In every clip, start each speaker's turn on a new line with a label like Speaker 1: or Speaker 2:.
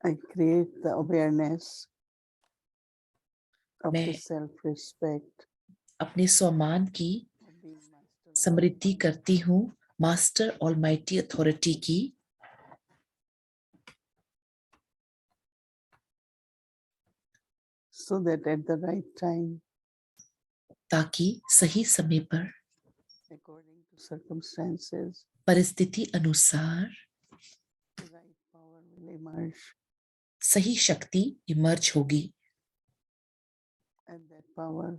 Speaker 1: I create the awareness of the
Speaker 2: मैं
Speaker 1: self-respect
Speaker 2: अपने स्वमान की
Speaker 1: of being master of
Speaker 2: स्मृति करती हूँ मास्टर ऑलमाइटी अथॉरिटी की,
Speaker 1: so that at the right time,
Speaker 2: ताकि सही समय पर
Speaker 1: according to circumstances,
Speaker 2: परिस्थिति अनुसार
Speaker 1: the right power will emerge,
Speaker 2: सही शक्ति इमर्ज होगी
Speaker 1: and that power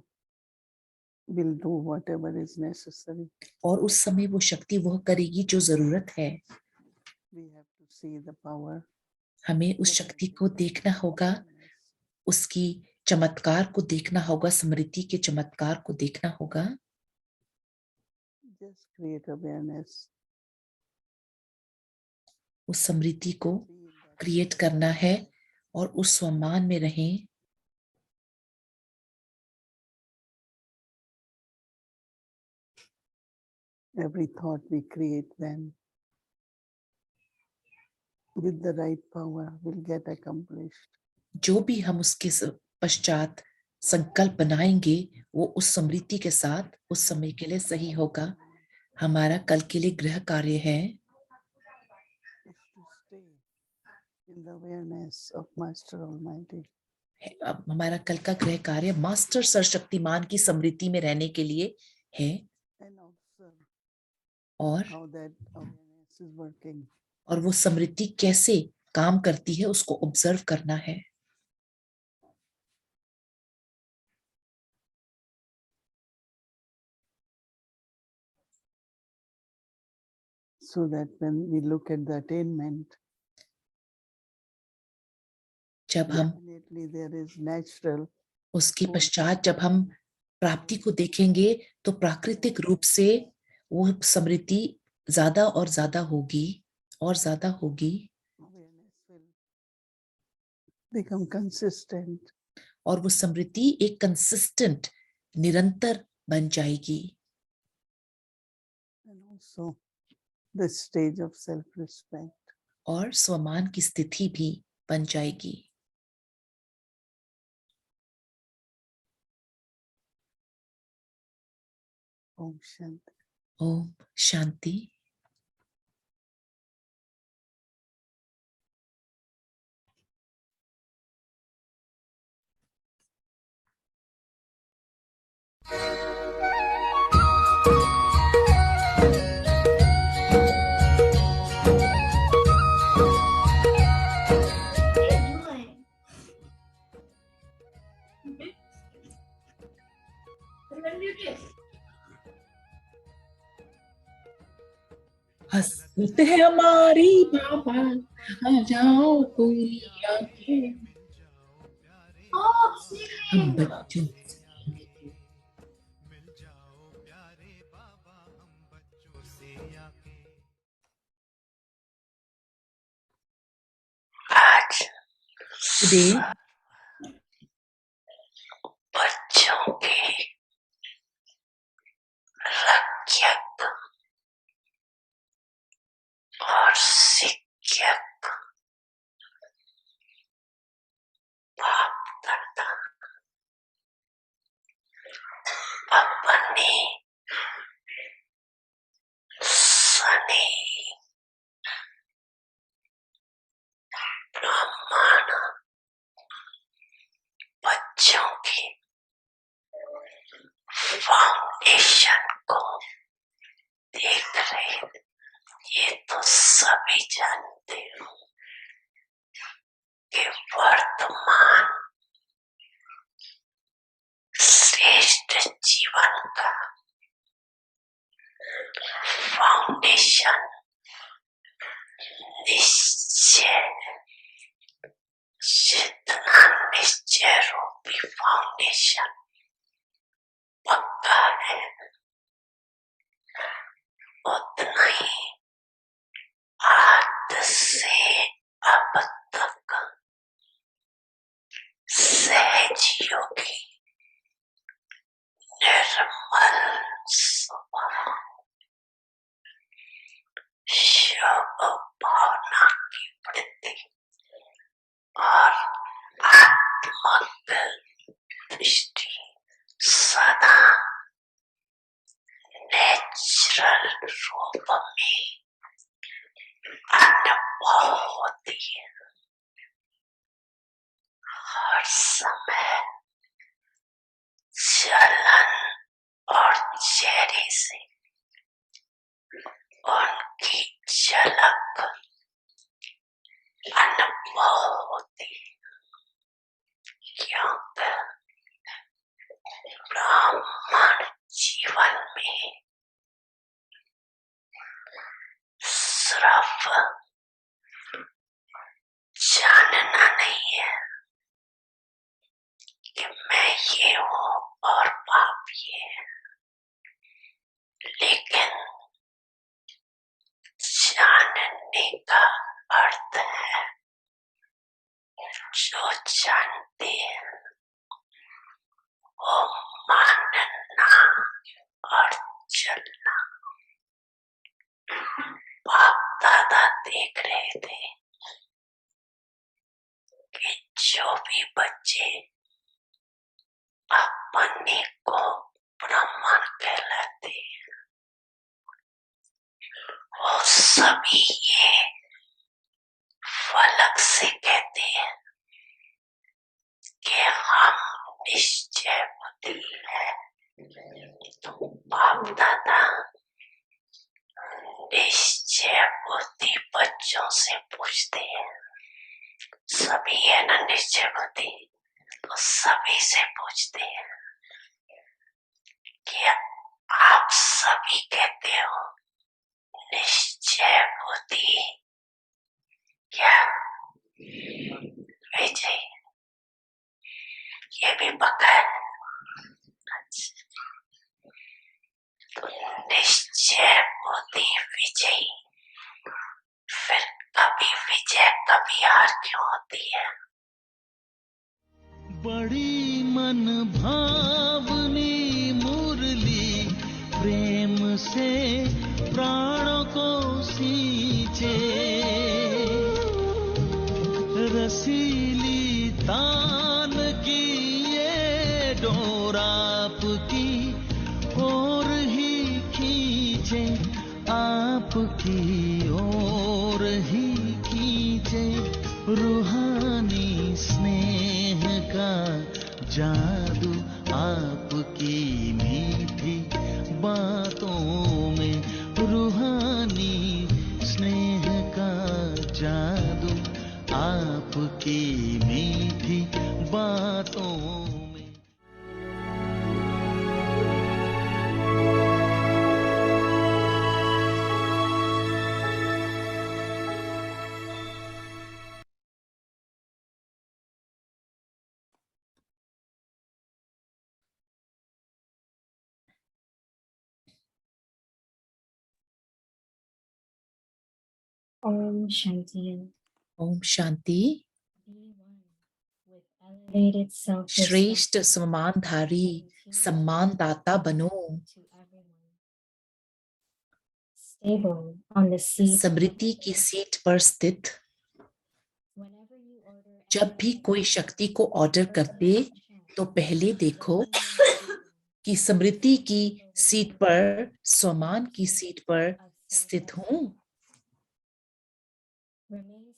Speaker 1: will do whatever is necessary.
Speaker 2: और उस समय वो शक्ति वह करेगी जो जरूरत है।
Speaker 1: We have to see the power.
Speaker 2: हमें उस शक्ति को देखना होगा, उसकी चमत्कार को देखना होगा, स्मृति के चमत्कार को देखना होगा।
Speaker 1: Just create awareness.
Speaker 2: उस स्मृति को क्रिएट करना है और उस स्वमान में रहें।
Speaker 1: Every thought we create then with the right power will get accomplished.
Speaker 2: जो भी हम उसके पश्चात संकल्प बनाएंगे वो उस स्मृति के साथ उस समय के लिए सही होगा। हमारा कल के लिए गृह कार्य है
Speaker 1: Is to stay in the awareness of Master Almighty.
Speaker 2: अब हमारा कल का गृह कार्य मास्टर सर्वशक्तिमान की स्मृति में रहने के लिए है
Speaker 1: And observe
Speaker 2: और
Speaker 1: how that awareness is working.
Speaker 2: और वो स्मृति कैसे काम करती है उसको ऑब्जर्व करना है।
Speaker 1: So that when we look at the attainment,
Speaker 2: जब हम
Speaker 1: definitely there is natural
Speaker 2: उसके पश्चात जब हम प्राप्ति को देखेंगे तो प्राकृतिक रूप से वो स्मृति ज्यादा और ज्यादा होगी और ज्यादा होगी
Speaker 1: awareness will become consistent.
Speaker 2: और वो स्मृति एक कंसिस्टेंट निरंतर बन जाएगी
Speaker 1: And also the stage of self-respect.
Speaker 2: और स्वमान की स्थिति भी बन जाएगी।
Speaker 1: Om Shanti.
Speaker 2: ओम शांति। हंसते हैं हमारी बाबा आ जाओ कोई आके हम बच्चों today
Speaker 3: बच्चों के रक्षक और शिक्षक बाप दादा अपने सने ब्राह्मण बच्चों की फाउंडेशन को देख रहे, ये तो सभी जानते हो कि वर्तमान श्रेष्ठ जीवन का फाउंडेशन निश्चय जितना निश्चय रूपी फाउंडेशन पक्का है उतना ही आज से अब तक सहज योगी निर्मल स्वभाव शुभ भावना की वृद्धि सदा नेचुरल रूप में अनुभव होती है। हर समय चलन और चेहरे से उनकी झलक अनुभव होती है, क्योंकि ब्राह्मण जीवन में सिर्फ जानना नहीं है कि मैं ये हूँ और पाप ये है, लेकिन जानने का अर्थ है जो जानते हैं वो मानना और चलना। बाप दादा देख रहे थे कि जो भी बच्चे अपने को ब्राह्मण कहलाते हैं वो सभी ये फलक से कहते हैं कि हम निश्चय बुद्धि है। तो बाप दादा निश्चय बुद्धि बच्चों से पूछते हैं, सभी है ना निश्चय बुद्धि, तो सभी से पूछते हैं कि आप सभी कहते हो निश्चय बुद्धि क्या? विजय ये भी पक्का है। तो निश्चय बुद्धि विजयी, फिर कभी विजय कभी हार क्यों होती है?
Speaker 4: बड़ी मन भावनी मुरली प्रेम से प्राणों को सींचे, रसीली तान की ये डोर आपकी ओर ही खींचे, आपकी ओर ही खींचे। रूहानी स्नेह का जादू आपकी मीठी बातों में, रूहानी स्नेह का जादू आपकी मीठी बातों में।
Speaker 5: Om Shanti.
Speaker 2: Om Shanti.
Speaker 5: Be one with elevated self-respect
Speaker 2: श्रेष्ठ सम्मानधारी सम्मानदाता बनो,
Speaker 5: to everyone. Stable on the seat.
Speaker 2: स्मृति की सीट पर स्थित।
Speaker 5: Whenever you order
Speaker 2: जब भी कोई शक्ति को ऑर्डर करते तो पहले देखो कि स्मृति की सीट पर, सम्मान की सीट पर स्थित हूँ।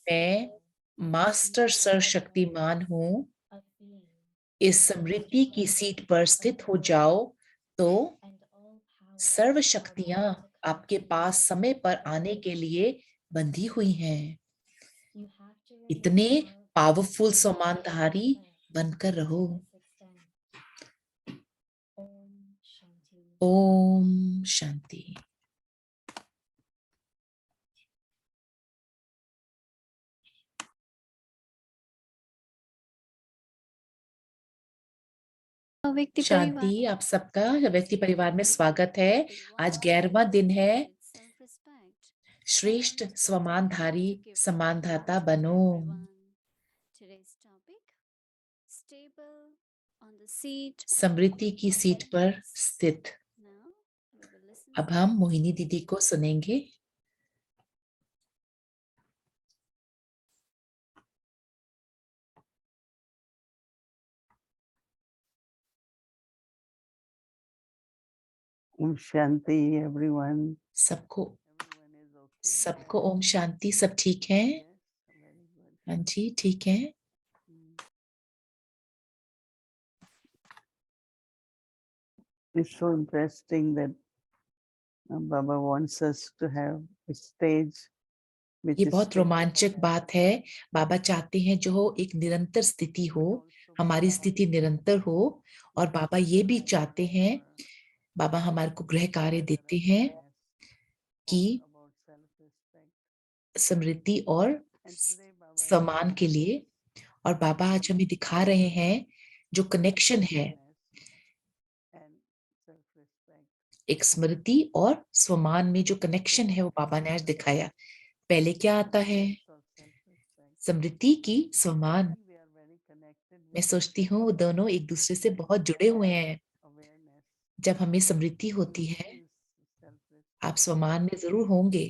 Speaker 2: मैं मास्टर सर्वशक्तिमान हूँ। इस स्मृति की सीट पर स्थित हो जाओ तो सर्व शक्तियां आपके पास समय पर आने के लिए बंधी हुई हैं। इतने पावरफुल सम्मानधारी बनकर रहो। ओम शांति। शांति। आप सबका व्यक्ति परिवार में स्वागत है। आज 11वां दिन है। श्रेष्ठ सम्मानधारी सम्मानदाता बनो। स्मृति की सीट पर स्थित। अब हम मोहिनी दीदी को सुनेंगे।
Speaker 1: Om Shanti, everyone.
Speaker 2: सबको
Speaker 1: Everyone is okay?
Speaker 2: सबको ओम शांति। सब ठीक है?
Speaker 1: Yes, very good.
Speaker 2: हाँ जी, ठीक है।
Speaker 1: Mm. It's so interesting that Baba wants us to have a stage which
Speaker 2: ये
Speaker 1: is
Speaker 2: बहुत
Speaker 1: stable
Speaker 2: रोमांचक बात है। बाबा चाहते हैं जो एक निरंतर स्थिति हो, हमारी स्थिति निरंतर हो, और बाबा ये भी चाहते हैं, बाबा हमारे को गृह कार्य देते हैं कि समृद्धि और सम्मान के लिए। और बाबा आज हमें दिखा रहे हैं जो कनेक्शन है एक स्मृति और स्वमान में, जो कनेक्शन है वो बाबा ने आज दिखाया। पहले क्या आता है? समृद्धि की स्वमान। मैं सोचती हूँ वो दोनों एक दूसरे से बहुत जुड़े हुए हैं। जब हमें समृद्धि होती है, आप स्वमान में जरूर होंगे,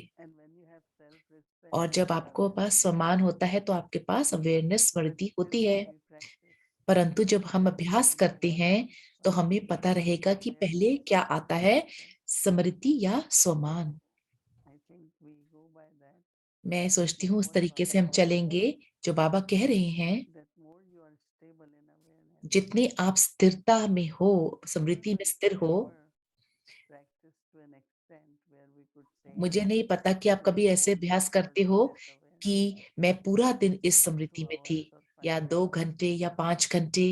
Speaker 2: और जब आपको पास सम्मान होता है तो आपके पास अवेयरनेस स्मृति होती है। परंतु जब हम अभ्यास करते हैं तो हमें पता रहेगा कि पहले क्या आता है, स्मृति या स्वमान। मैं सोचती हूँ उस तरीके से हम चलेंगे जो बाबा कह रहे हैं। जितने आप स्थिरता में हो, स्मृति में स्थिर हो, मुझे नहीं पता कि आप कभी ऐसे अभ्यास करते हो कि मैं पूरा दिन इस स्मृति में थी, या 2 घंटे या 5 घंटे।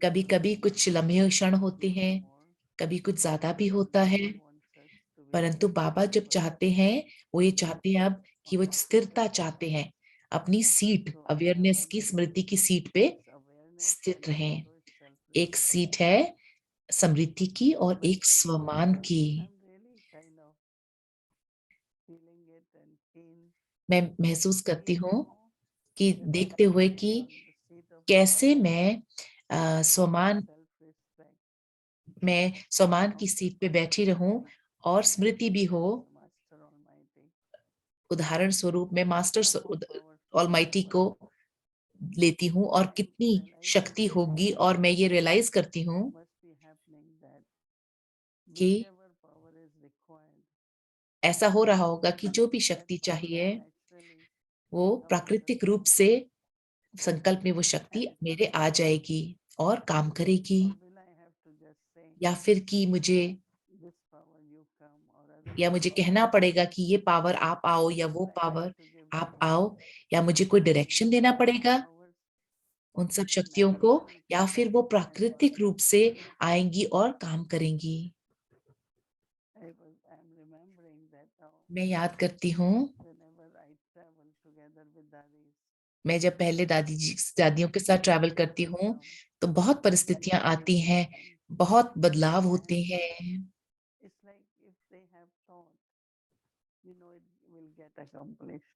Speaker 2: कभी कभी कुछ लम्हे क्षण होते हैं, कभी कुछ ज्यादा भी होता है। परंतु बाबा जब चाहते हैं, वो ये चाहते हैं अब कि वो स्थिरता चाहते हैं, अपनी सीट, अवेयरनेस की, स्मृति की सीट पे स्थित रहें। एक सीट है समृद्धि की और एक स्वमान की। मैं महसूस करती हूँ कि देखते हुए कि कैसे मैं स्वमान की सीट पे बैठी रहूं और स्मृति भी हो। उदाहरण स्वरूप मैं मास्टर ऑलमाइटी को लेती हूँ, और कितनी शक्ति होगी, और मैं ये रियलाइज करती हूँ कि ऐसा हो रहा होगा कि जो भी शक्ति चाहिए वो प्राकृतिक रूप से संकल्प में वो शक्ति मेरे आ जाएगी और काम करेगी। या फिर कि मुझे कहना पड़ेगा कि ये पावर आप आओ, या वो पावर आप आओ, या मुझे कोई डायरेक्शन देना पड़ेगा उन सब शक्तियों को, या फिर वो प्राकृतिक रूप से आएंगी और काम करेंगी। मैं याद करती हूँ, मैं जब पहले दादियों के साथ ट्रैवल करती हूँ तो बहुत परिस्थितियां आती हैं, बहुत बदलाव होते हैं।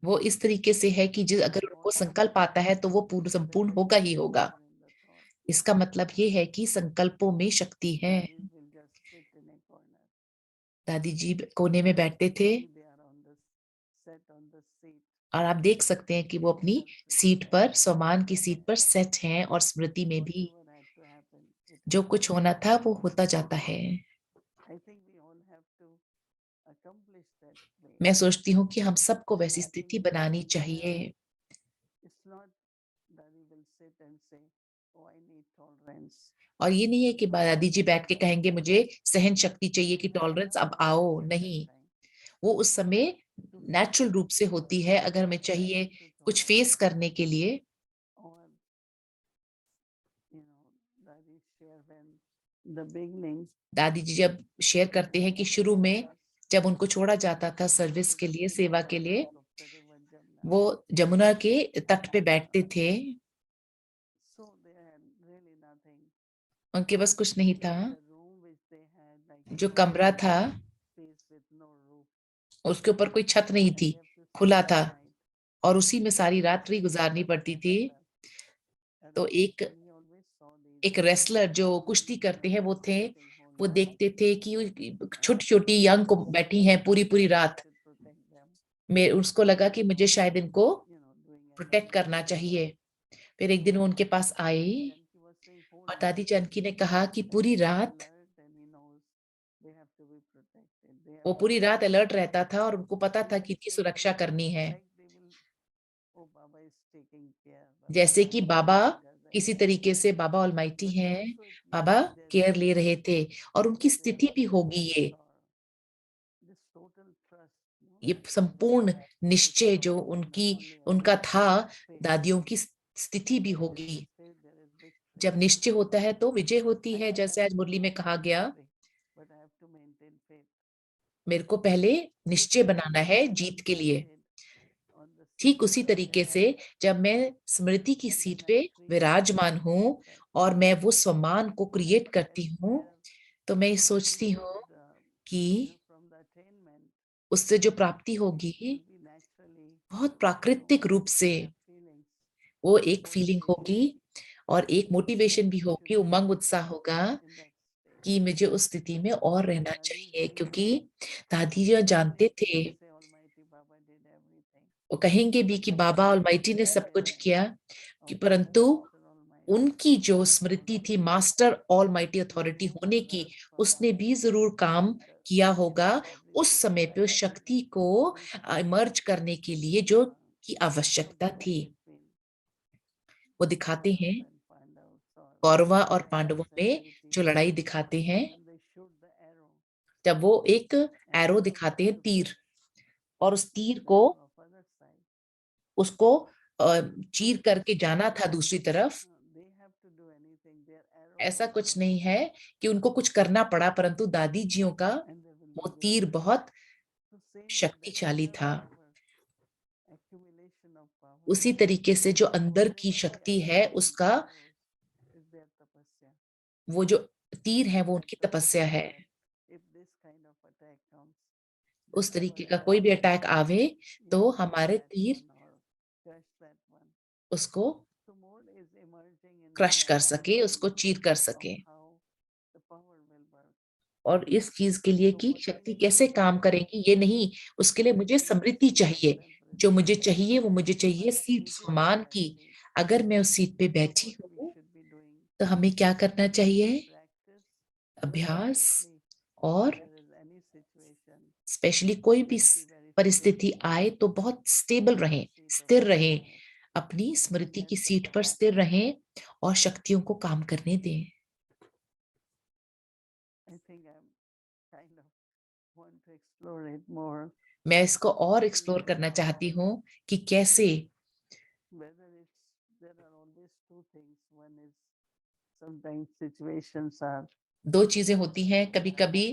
Speaker 2: वो इस तरीके से है कि अगर उनको संकल्प आता है तो वो पूर्ण संपूर्ण होगा ही होगा। इसका मतलब ये है कि संकल्पों में शक्ति है। दादी जी कोने में बैठते थे, और आप देख सकते हैं कि वो अपनी सीट पर, स्वमान की सीट पर सेट हैं, और स्मृति में भी जो कुछ होना था वो होता जाता है। मैं सोचती हूँ कि हम सबको वैसी स्थिति बनानी चाहिए। और ये नहीं है कि दादी जी बैठ के कहेंगे मुझे सहन शक्ति चाहिए, कि टॉलरेंस अब आओ, नहीं। वो उस समय नेचुरल रूप से होती है। अगर हमें चाहिए कुछ फेस करने के लिए, दादी जी जब शेयर करते हैं कि शुरू में जब उनको छोड़ा जाता था सर्विस के लिए, सेवा के लिए, वो जमुना के तट पे बैठते थे, उनके बस कुछ नहीं था। जो कमरा था उसके ऊपर कोई छत नहीं थी, खुला था, और उसी में सारी रात्रि गुजारनी पड़ती थी। तो एक रेसलर जो कुश्ती करते हैं वो थे, वो देखते थे कि छोटी छोटी यंग को बैठी हैं पूरी पूरी रात में। उसको लगा कि मुझे शायद इनको प्रोटेक्ट करना चाहिए। फिर एक दिन वो उनके पास आई, और दादी जानकी ने कहा कि पूरी रात वो पूरी रात अलर्ट रहता था और उनको पता था कि इनकी सुरक्षा करनी है। जैसे कि बाबा किसी तरीके से बाबा ऑलमाइटी हैं, बाबा केयर ले रहे थे और उनकी स्थिति भी होगी ये संपूर्ण निश्चय जो उनका था, दादियों की स्थिति भी होगी। जब निश्चय होता है तो विजय होती है, जैसे आज मुरली में कहा गया, मेरे को पहले निश्चय बनाना है जीत के लिए। ठीक उसी तरीके से जब मैं स्मृति की सीट पे विराजमान हूँ और मैं वो सम्मान को क्रिएट करती हूँ, तो मैं ये सोचती हूँ कि उससे जो प्राप्ति होगी बहुत प्राकृतिक रूप से वो एक फीलिंग होगी और एक मोटिवेशन भी होगी, उमंग उत्साह होगा कि मुझे उस स्थिति में और रहना चाहिए, क्योंकि दादी जी जानते थे, वो कहेंगे भी कि बाबा ऑलमाइटी ने सब कुछ किया, कि परंतु उनकी जो स्मृति थी मास्टर ऑलमाइटी अथॉरिटी होने की, उसने भी जरूर काम किया होगा उस समय पे उस शक्ति को इमर्ज करने के लिए जो की आवश्यकता थी। वो दिखाते हैं कौरवा और पांडवों में जो लड़ाई दिखाते हैं, जब वो एक एरो दिखाते हैं, तीर, और उस तीर को उसको चीर करके जाना था दूसरी तरफ। ऐसा कुछ नहीं है कि उनको कुछ करना पड़ा, परंतु दादी जियों का वो तीर बहुत शक्तिशाली था। उसी तरीके से जो अंदर की शक्ति है उसका, वो जो तीर है वो उनकी तपस्या है। उस तरीके का कोई भी अटैक आवे तो हमारे तीर उसको क्रश कर सके, उसको चीर कर सके। और इस चीज के लिए कि शक्ति कैसे काम करेगी ये नहीं, उसके लिए मुझे समृद्धि चाहिए। जो मुझे चाहिए वो मुझे चाहिए सीट सम्मान की। अगर मैं उस सीट पे बैठी हूँ तो हमें क्या करना चाहिए? अभ्यास, और स्पेशली कोई भी परिस्थिति आए तो बहुत स्टेबल रहें, स्थिर रहें, अपनी स्मृति की सीट पर स्थिर रहें और शक्तियों को काम करने दें। मैं इसको और एक्सप्लोर करना चाहती हूँ कि कैसे दो चीजें होती हैं। कभी कभी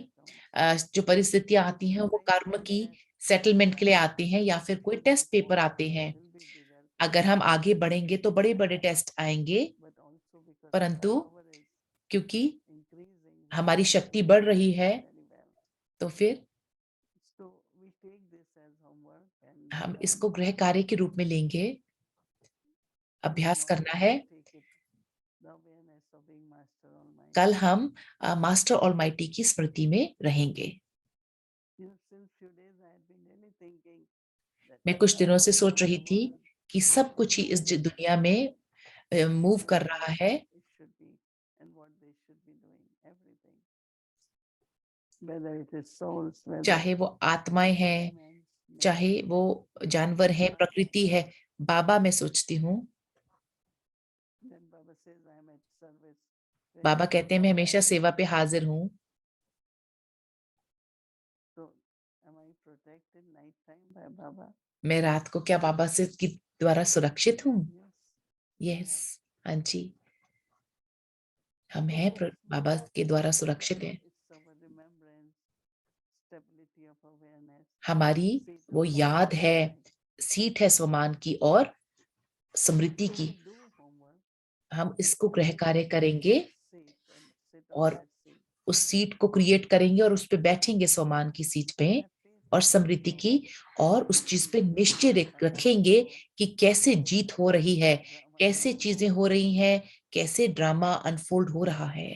Speaker 2: जो परिस्थितियां आती हैं वो कर्म की सेटलमेंट के लिए आती हैं या फिर कोई टेस्ट पेपर आते हैं। अगर हम आगे बढ़ेंगे तो बड़े बड़े टेस्ट आएंगे, परंतु क्योंकि हमारी शक्ति बढ़ रही है तो फिर हम इसको गृह कार्य के रूप में लेंगे। अभ्यास करना है। कल हम मास्टर ऑलमाइटी की स्मृति में रहेंगे। मैं कुछ दिनों से सोच रही थी कि सब कुछ ही इस दुनिया में मूव कर रहा है, चाहे वो आत्माएं हैं, चाहे वो जानवर है, प्रकृति है। बाबा, मैं सोचती हूँ, बाबा कहते हैं मैं हमेशा सेवा पे हाजिर हूँ। मैं रात को क्या बाबा से की द्वारा सुरक्षित हूँ? यस, हाँ जी, हम हैं बाबा के द्वारा सुरक्षित हैं। हमारी वो याद है, सीट है स्वमान की और स्मृति की। हम इसको गृह कार्य करेंगे और उस सीट को क्रिएट करेंगे और उस पे बैठेंगे स्वमान की सीट पे और स्मृति की, और उस चीज पे निश्चय रखेंगे कि कैसे जीत हो रही है, कैसे चीजें हो रही हैं, कैसे ड्रामा अनफोल्ड हो रहा है।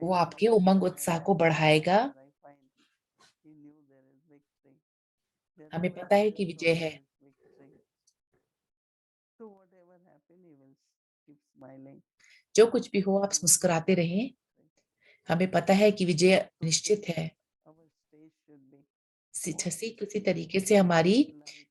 Speaker 2: वो आपके उमंग उत्साह को बढ़ाएगा। हमें पता है कि विजय है। जो कुछ भी हो आप मुस्कुराते रहें, हमें पता है कि विजय निश्चित है।
Speaker 1: our state should be.
Speaker 2: किसी तरीके से हमारी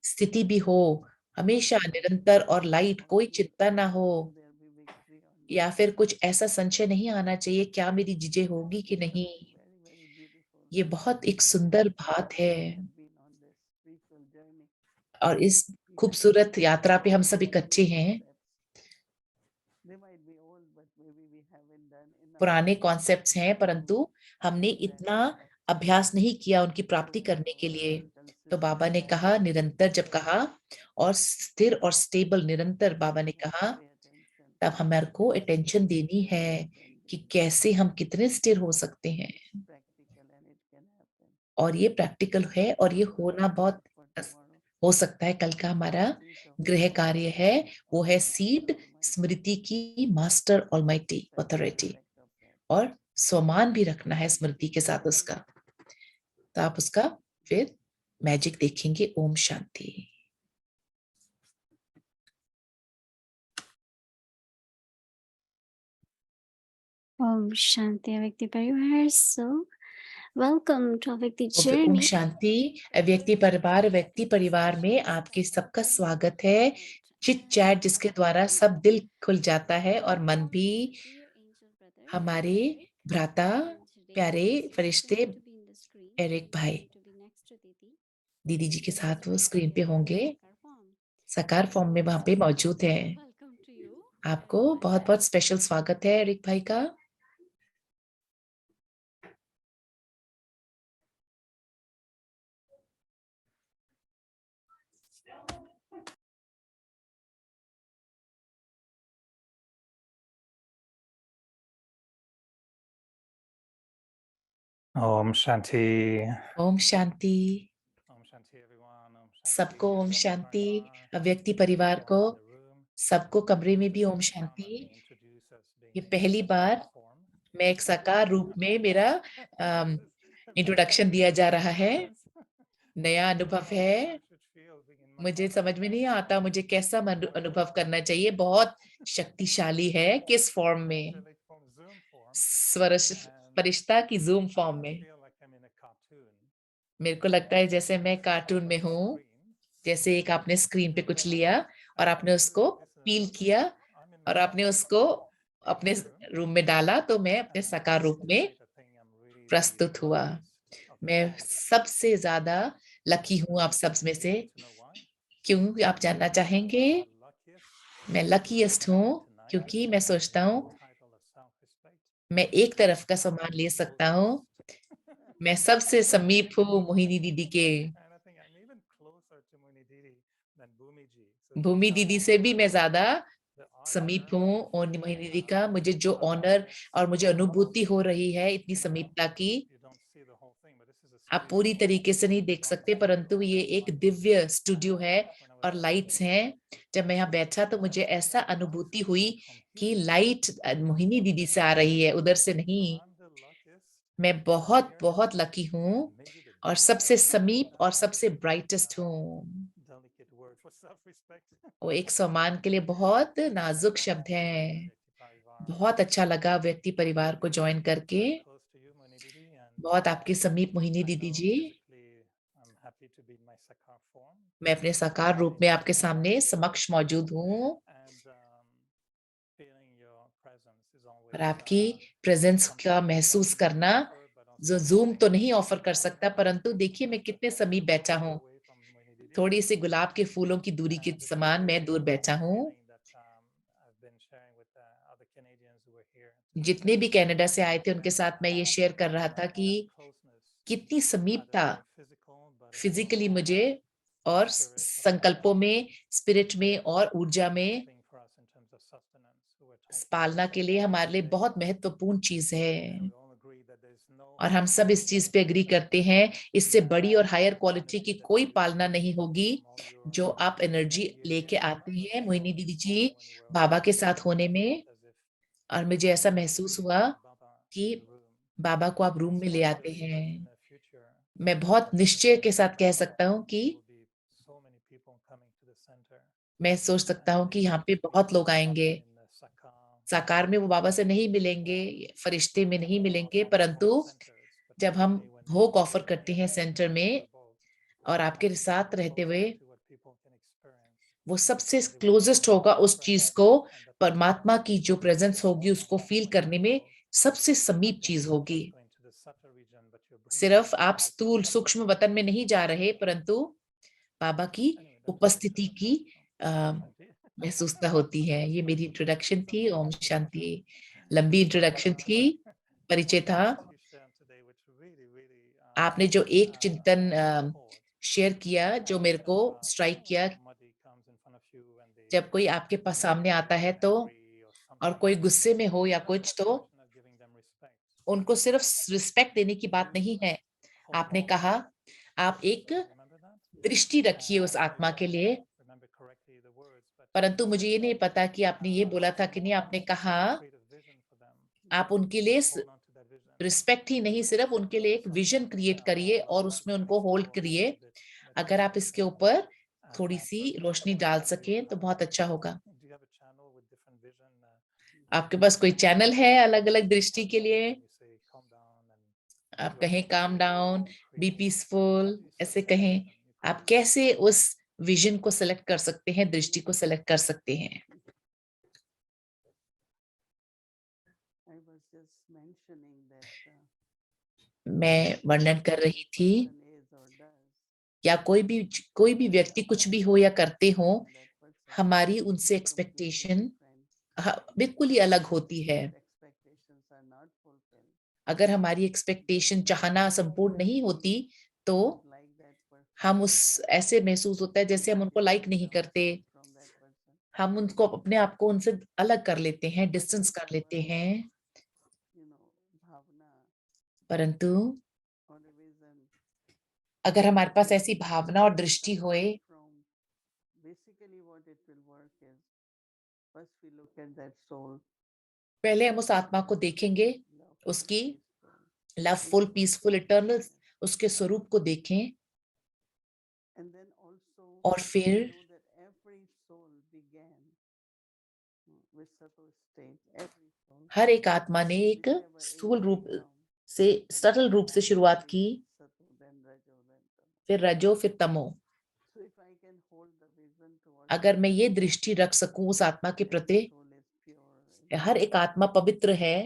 Speaker 2: स्थिति भी हो, हमेशा निरंतर और लाइट, कोई चिंता ना हो,
Speaker 1: There be victory on
Speaker 2: या फिर कुछ ऐसा संशय नहीं आना चाहिए क्या मेरी जिजे होगी कि नहीं।
Speaker 1: very, very beautiful.
Speaker 2: ये बहुत एक सुंदर बात है,
Speaker 1: Have been on this spiritual journey.
Speaker 2: और इस
Speaker 1: We have
Speaker 2: खूबसूरत यात्रा पे हम सब इकट्ठे हैं।
Speaker 1: They might be old, but maybe we haven't done enough.
Speaker 2: पुराने कॉन्सेप्ट्स हैं, परंतु हमने इतना अभ्यास नहीं किया उनकी प्राप्ति करने के लिए। तो बाबा ने कहा निरंतर, जब कहा, और स्थिर और स्टेबल, निरंतर बाबा ने कहा, तब हमारे को अटेंशन देनी है कि कैसे हम कितने स्थिर हो सकते हैं।
Speaker 1: Practical and it can happen.
Speaker 2: और ये प्रैक्टिकल है, और ये होना बहुत हो सकता है। कल का हमारा गृह कार्य है, वो है सीड स्मृति की मास्टर ऑलमाइटी अथॉरिटी, और स्वमान भी रखना है स्मृति के साथ उसका। तो आप उसका फिर मैजिक देखेंगे। Om Shanti.
Speaker 6: Om Shanti Avyakti Parivar. So, welcome to Avyakti
Speaker 2: Om
Speaker 6: Journey.
Speaker 2: शांति। अव्यक्ति परिवार, व्यक्ति परिवार में आपके सबका स्वागत है। चिट चैट जिसके द्वारा सब दिल खुल जाता है और मन भी। हमारे भ्राता प्यारे फरिश्ते एरिक भाई दीदी जी के साथ वो स्क्रीन पे होंगे, साकार फॉर्म में वहां पे मौजूद हैं। आपको बहुत बहुत स्पेशल स्वागत है एरिक भाई का।
Speaker 7: Om Shanti.
Speaker 2: Om Shanti.
Speaker 7: Om Shanti everyone. Om Shanti.
Speaker 2: सबको ओम शांति। अव्यक्ति परिवार को, सबको कमरे में भी ओम शांति। ये पहली बार मैं एक साकार रूप में मेरा इंट्रोडक्शन दिया जा रहा है। नया अनुभव है, मुझे समझ में नहीं आता मुझे कैसा अनुभव करना चाहिए। बहुत शक्तिशाली है। किस फॉर्म में? फरिश्ता की जूम फॉर्म में। मेरे को लगता है जैसे मैं कार्टून में हूँ, जैसे एक आपने स्क्रीन पे कुछ लिया और आपने उसको पील किया और आपने उसको अपने रूम में डाला, तो मैं अपने साकार रूप में प्रस्तुत हुआ। मैं सबसे ज्यादा लकी हूँ आप सब में से। क्यों आप जानना चाहेंगे? मैं लकीएस्ट हूँ क्योंकि मैं सोचता हूँ मैं एक तरफ का सम्मान ले सकता हूँ। मैं सबसे समीप हूँ मोहिनी दीदी के। भूमि दीदी से भी मैं ज्यादा समीप हूँ। और मोहिनी दीदी का मुझे जो ऑनर और मुझे अनुभूति हो रही है इतनी समीपता की, आप पूरी तरीके से नहीं देख सकते, परंतु ये एक दिव्य स्टूडियो है और लाइट्स हैं। जब मैं यहाँ बैठा तो मुझे ऐसा अनुभूति हुई कि लाइट मोहिनी दीदी से आ रही है, उधर से नहीं। मैं बहुत बहुत लकी हूँ और सबसे समीप और सबसे ब्राइटेस्ट हूँ। वो एक सम्मान के लिए बहुत नाजुक शब्द है। बहुत अच्छा लगा व्यक्ति परिवार को ज्वाइन करके। बहुत आपके समीप मोहिनी दीदी जी। मैं अपने साकार रूप में आपके सामने समक्ष मौजूद हूँ और आपकी प्रेजेंस का महसूस करना जो जूम तो नहीं ऑफर कर सकता, परंतु देखिए मैं कितने समीप बैठा हूँ। थोड़ी सी गुलाब के फूलों की दूरी के समान मैं दूर बैठा हूँ। जितने भी कनाडा से आए थे उनके साथ मैं ये शेयर कर रहा था कि कितनी समीपता फिजिकली मुझे और संकल्पों में, स्पिरिट में और ऊर्जा में पालना के लिए हमारे लिए बहुत महत्वपूर्ण चीज है। और हम सब इस चीज पे एग्री करते हैं, इससे बड़ी और हायर क्वालिटी की कोई पालना नहीं होगी जो आप एनर्जी लेके आते हैं मोहिनी दीदी जी बाबा के साथ होने में। और मुझे ऐसा महसूस हुआ कि बाबा को आप रूम में ले आते हैं। मैं बहुत निश्चय के साथ कह सकता हूँ कि मैं सोच सकता हूँ कि यहाँ पे बहुत लोग आएंगे। साकार में वो बाबा से नहीं मिलेंगे, फरिश्ते में नहीं मिलेंगे, परंतु जब हम भोग ऑफर करते हैं सेंटर में और आपके साथ रहते हुए, वो सबसे क्लोजेस्ट होगा उस चीज को, परमात्मा की जो प्रेजेंस होगी उसको फील करने में सबसे समीप चीज होगी। सिर्फ आप स्थूल सूक्ष्म वतन में नहीं जा रहे, परंतु बाबा की उपस्थिति की महसूसता होती है। ये मेरी इंट्रोडक्शन थी। ओम शांति। लंबी इंट्रोडक्शन थी, परिचय था। आपने जो एक चिंतन शेयर किया जो मेरे को स्ट्राइक किया, जब कोई आपके पास सामने आता है तो और कोई गुस्से में हो या कुछ, तो उनको सिर्फ रिस्पेक्ट देने की बात नहीं है। आपने कहा आप एक दृष्टि रखिए उस आत्मा के लिए, परंतु मुझे ये नहीं पता कि आपने ये बोला था कि नहीं। आपने कहा आप उनके लिए रिस्पेक्ट ही नहीं, सिर्फ उनके लिए एक विजन क्रिएट करिए और उसमें उनको होल्ड करिए। अगर आप इसके ऊपर थोड़ी सी रोशनी डाल सकें तो बहुत अच्छा होगा। आपके पास कोई चैनल है अलग अलग दृष्टि के लिए? आप कहें काम डाउन, बी पीसफुल, ऐसे कहें। आप कैसे उस विजन को सेलेक्ट कर सकते हैं, दृष्टि को सेलेक्ट कर सकते हैं?
Speaker 1: I was just mentioning that
Speaker 2: मैं वर्णन कर रही थी,
Speaker 1: person is or does,
Speaker 2: या कोई भी व्यक्ति कुछ भी हो या करते हो,
Speaker 1: that person
Speaker 2: हमारी उनसे
Speaker 1: completely
Speaker 2: एक्सपेक्टेशन
Speaker 1: different.
Speaker 2: बिल्कुल ही अलग होती है।
Speaker 1: Expectations are not fulfilled.
Speaker 2: अगर हमारी एक्सपेक्टेशन, चाहना संपूर्ण नहीं होती, तो
Speaker 1: Like that person,
Speaker 2: हम उस ऐसे महसूस होता है जैसे हम उनको लाइक नहीं करते,
Speaker 1: from that person.
Speaker 2: हम उनको अपने आप को उनसे अलग कर लेते हैं, डिस्टेंस कर लेते हैं।
Speaker 1: You know, bhavna
Speaker 2: परंतु
Speaker 1: or a vision.
Speaker 2: अगर हमारे पास ऐसी भावना और दृष्टि होए,
Speaker 1: From basically what it will work is, first we look at that soul.
Speaker 2: पहले हम उस आत्मा को देखेंगे,
Speaker 1: Loveful,
Speaker 2: उसकी
Speaker 1: peaceful.
Speaker 2: लवफुल, पीसफुल, इटर्नल उसके स्वरूप को देखें,
Speaker 1: And then also
Speaker 2: और फिर
Speaker 1: know that every soul began with subtle state. Every soul.
Speaker 2: हर एक आत्मा ने एक
Speaker 1: Whichever
Speaker 2: स्थूल
Speaker 1: age
Speaker 2: रूप
Speaker 1: they come,
Speaker 2: से, सटल रूप से शुरुआत की,
Speaker 1: subtle, then rajo, then tamo.
Speaker 2: फिर रजो, फिर तमो।
Speaker 1: So if I can hold the vision towards
Speaker 2: अगर मैं ये दृष्टि रख सकूं उस आत्मा के प्रति,
Speaker 1: soul is pure.
Speaker 2: हर एक आत्मा पवित्र है,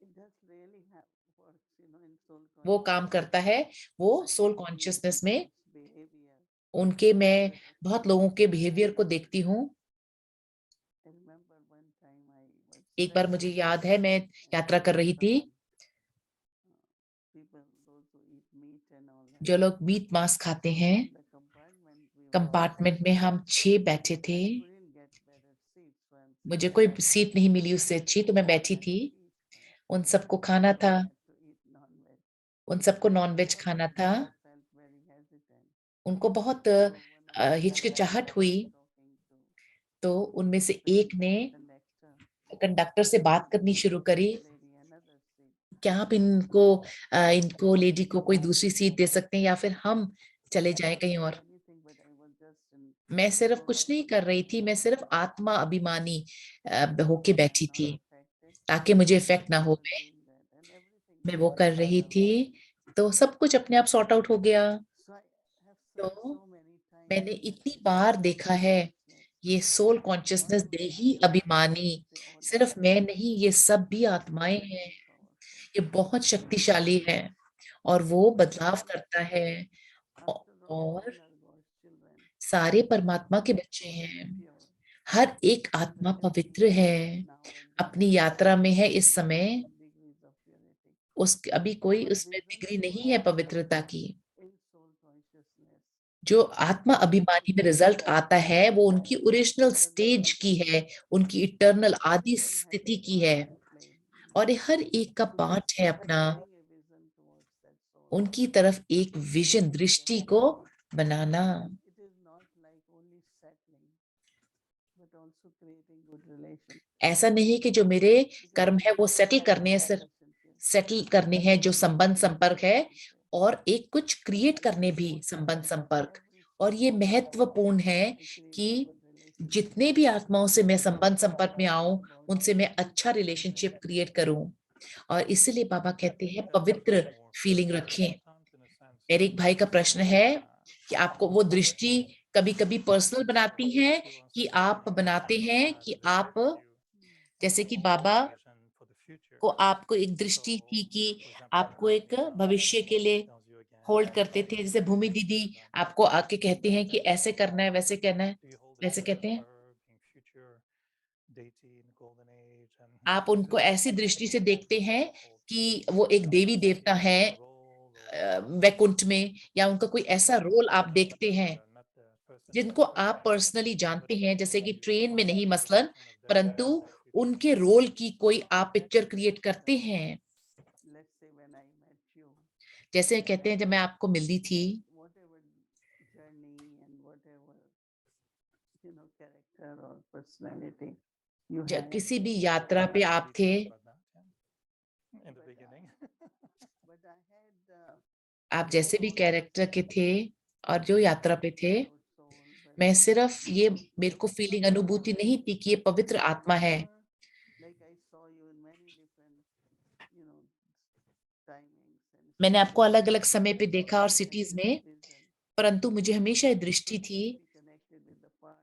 Speaker 1: It does really have works, you know, in soul
Speaker 2: वो काम करता है, वो सोल कॉन्शियसनेस में
Speaker 1: behavior.
Speaker 2: उनके, मैं बहुत लोगों के बिहेवियर को देखती हूँ।
Speaker 1: I remember one time I was
Speaker 2: एक बार मुझे याद है, मैं यात्रा कर रही थी,
Speaker 1: people, those who eat meat and all that.
Speaker 2: जो लोग मीट मांस खाते हैं,
Speaker 1: The compartment we were
Speaker 2: compartment में हम 6 बैठे थे।
Speaker 1: couldn't get better seats, so I'm
Speaker 2: मुझे कोई सीट नहीं मिली उससे अच्छी, तो मैं बैठी थी। उन सबको खाना था,
Speaker 1: to eat non-veg.
Speaker 2: उन सबको नॉनवेज खाना था।
Speaker 1: Felt very hesitant.
Speaker 2: उनको बहुत
Speaker 1: So one of the
Speaker 2: हिचकिचाहट हुई,
Speaker 1: talking to
Speaker 2: तो उनमें से एक ने
Speaker 1: conductor,
Speaker 2: कंडक्टर से बात करनी शुरू करी,
Speaker 1: lady, another seat.
Speaker 2: क्या आप इनको लेडी को कोई दूसरी सीट दे सकते हैं या फिर हम चले जाएं कहीं और।
Speaker 1: Anything, but I was just in
Speaker 2: मैं सिर्फ कुछ नहीं कर रही थी, मैं सिर्फ आत्मा अभिमानी होके बैठी थी, ताकि मुझे इफेक्ट ना हो। मैं वो कर रही थी, तो सब कुछ अपने आप सॉर्ट आउट हो गया। तो मैंने इतनी बार देखा है, ये सोल कॉन्शियसनेस, देही अभिमानी, सिर्फ मैं नहीं, ये सब भी आत्माएं हैं, ये बहुत शक्तिशाली है और वो बदलाव करता है, और सारे परमात्मा के बच्चे हैं। हर एक आत्मा पवित्र है, अपनी यात्रा में है इस समय। अभी कोई उसमें डिग्री नहीं है पवित्रता की। जो आत्मा अभिमानी में रिजल्ट आता है, वो उनकी ओरिजिनल स्टेज की है, उनकी इटर्नल आदि स्थिति की है, और ये हर एक का पार्ट है अपना, उनकी तरफ एक विजन, दृष्टि को बनाना। ऐसा नहीं कि जो मेरे कर्म है वो सेटल करने हैं, सिर्फ सेटल करने हैं जो संबंध संपर्क है, और एक कुछ क्रिएट करने भी संबंध संपर्क। और ये महत्वपूर्ण है कि जितने भी आत्माओं से मैं संपर्क में आऊं, उनसे मैं अच्छा रिलेशनशिप क्रिएट करूं। और इसलिए बाबा कहते हैं पवित्र फीलिंग रखें। मेरे एक भाई का प्रश्न है कि आपको वो दृष्टि कभी कभी पर्सनल बनाती हैं कि आप बनाते हैं कि आप, जैसे कि बाबा को आपको एक दृष्टि थी कि आपको एक भविष्य के लिए होल्ड करते थे, जैसे भूमि दीदी आपको आके कहते हैं कि ऐसे करना है, वैसे करना है, वैसे कहते हैं, आप उनको ऐसी दृष्टि से देखते हैं कि वो एक देवी देवता है वैकुंठ में, या उनका कोई ऐसा रोल आप देखते हैं जिनको आप पर्सनली जानते हैं, जैसे कि ट्रेन में नहीं मसलन, परंतु उनके रोल की कोई आप पिक्चर क्रिएट करते हैं।
Speaker 1: let's say when I met you,
Speaker 2: जैसे कहते हैं जब मैं आपको मिली थी,
Speaker 1: whatever journey and whatever, character or personality you had,
Speaker 2: किसी भी यात्रा पे आप थे,
Speaker 1: but I had
Speaker 2: आप जैसे भी कैरेक्टर के थे और जो यात्रा पे थे, मैं सिर्फ ये, मेरे को फीलिंग अनुभूति नहीं थी कि ये पवित्र आत्मा है।
Speaker 1: like I saw you in many different, timings and
Speaker 2: मैंने आपको अलग अलग समय पे देखा और
Speaker 1: cities,
Speaker 2: सिटीज
Speaker 1: and
Speaker 2: में,
Speaker 1: vision,
Speaker 2: परंतु मुझे हमेशा ये दृष्टि थी,
Speaker 1: be connected with the part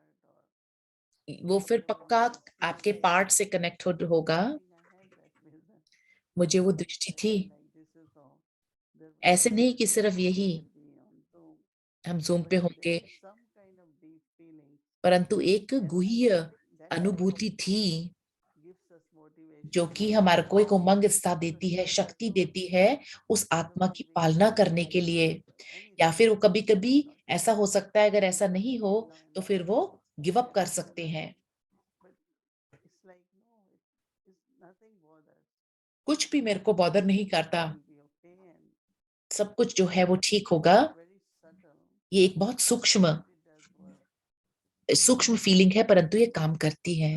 Speaker 1: or
Speaker 2: वो फिर पक्का आपके पार्ट से कनेक्ट होगा।
Speaker 1: I mean, I had that vision.
Speaker 2: मुझे वो दृष्टि थी,
Speaker 1: Like this is all. There was
Speaker 2: ऐसे नहीं कि सिर्फ यही
Speaker 1: be on Zoom,
Speaker 2: हम जूम पे
Speaker 1: but
Speaker 2: होंगे,
Speaker 1: there is some kind of deep feeling
Speaker 2: परंतु एक
Speaker 1: and I
Speaker 2: गुह्य
Speaker 1: think that
Speaker 2: अनुभूति थी
Speaker 1: gives us motivation
Speaker 2: जो कि हमारे को एक उमंग उत्साह देती है, शक्ति देती है उस आत्मा की पालना करने के लिए। या फिर वो कभी कभी ऐसा हो सकता है, अगर ऐसा नहीं हो तो फिर वो गिव अप कर सकते हैं।
Speaker 1: but it's like no, it's nothing bothers.
Speaker 2: कुछ भी मेरे को बॉदर नहीं करता,
Speaker 1: Will be okay and
Speaker 2: सब कुछ जो है वो ठीक होगा।
Speaker 1: very subtle.
Speaker 2: ये एक बहुत सूक्ष्म
Speaker 1: It does work.
Speaker 2: सूक्ष्म फीलिंग है, परंतु ये काम करती है।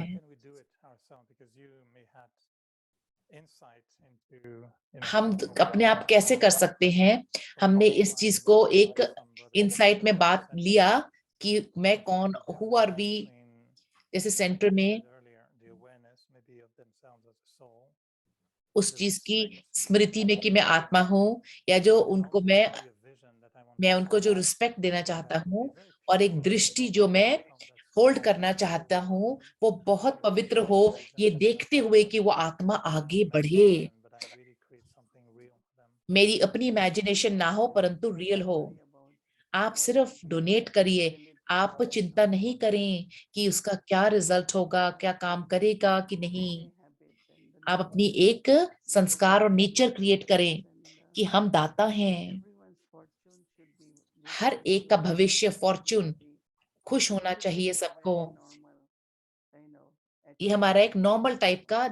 Speaker 2: हम अपने आप कैसे कर सकते हैं? हमने इस चीज को एक इंसाइट में बात लिया कि मैं कौन, हु आर वी, जैसे सेंटर में उस चीज की स्मृति में कि मैं आत्मा हूँ, या जो उनको मैं उनको जो रिस्पेक्ट देना चाहता हूँ, और एक दृष्टि जो मैं होल्ड करना चाहता हूँ वो बहुत पवित्र हो, ये देखते हुए कि वो आत्मा आगे बढ़े। मेरी अपनी इमेजिनेशन ना हो परंतु रियल हो। आप सिर्फ डोनेट करिए, आप चिंता नहीं करें कि उसका क्या रिजल्ट होगा, क्या काम करेगा कि नहीं। आप अपनी एक संस्कार और नेचर क्रिएट करें कि हम दाता हैं। हर एक का भविष्य, फॉर्चून खुश होना चाहिए सबको। ये हमारा एक नॉर्मल टाइप का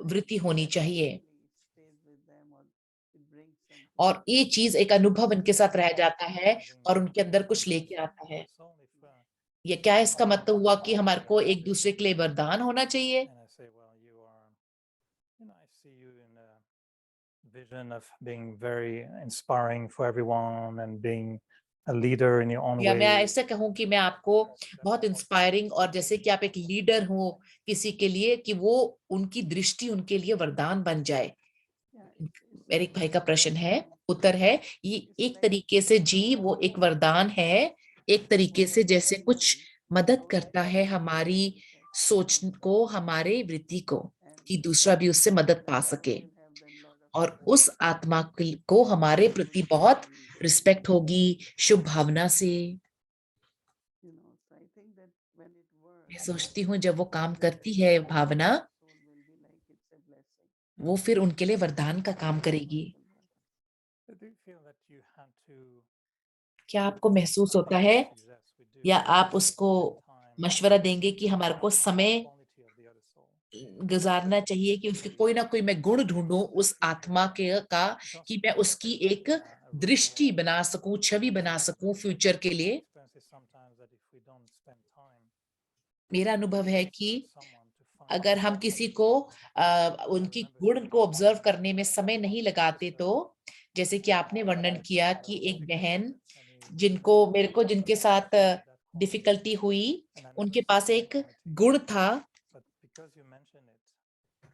Speaker 2: वृत्ति होनी चाहिए, और ये चीज एक अनुभव इनके साथ रह जाता है और उनके अंदर कुछ लेके आता है। ये क्या इसका मतलब हुआ कि हमारे को एक दूसरे के लिए वरदान होना चाहिए?
Speaker 7: Vision of being very inspiring for everyone and being a leader in your own
Speaker 2: या मैं
Speaker 7: way.
Speaker 2: ऐसे कहूं कि मैं आपको बहुत इंस्पायरिंग, और जैसे कि आप एक लीडर हो किसी के लिए, कि वो उनकी दृष्टि उनके लिए वरदान बन जाए। मेरे एक भाई का प्रश्न है, उत्तर है, ये एक तरीके से जी वो एक वरदान है, एक तरीके से जैसे कुछ मदद करता है हमारी सोच को, हमारे वृत्ति को, कि दूसरा भी उससे मदद पा सके, और उस आत्मा को हमारे प्रति बहुत रिस्पेक्ट होगी, शुभ भावना से। मैं सोचती हूँ जब वो काम करती है भावना, वो फिर उनके लिए वरदान का काम करेगी। क्या आपको महसूस होता है, या आप उसको मशवरा देंगे कि हमारे को समय गुजारना चाहिए कि उसके कोई ना कोई मैं गुण ढूंढूं उस आत्मा के का, कि मैं उसकी एक दृष्टि बना सकूं, छवि बना सकूं फ्यूचर के लिए? मेरा अनुभव है कि अगर हम किसी को उनकी गुण को ऑब्जर्व करने में समय नहीं लगाते, तो जैसे कि आपने वर्णन किया कि एक बहन जिनको मेरे को जिनके साथ डिफिकल्टी हुई,
Speaker 7: And I never
Speaker 2: उनके
Speaker 7: saw
Speaker 2: पास
Speaker 7: that
Speaker 2: एक
Speaker 7: quality.
Speaker 2: गुण था,
Speaker 7: But because you mentioned it,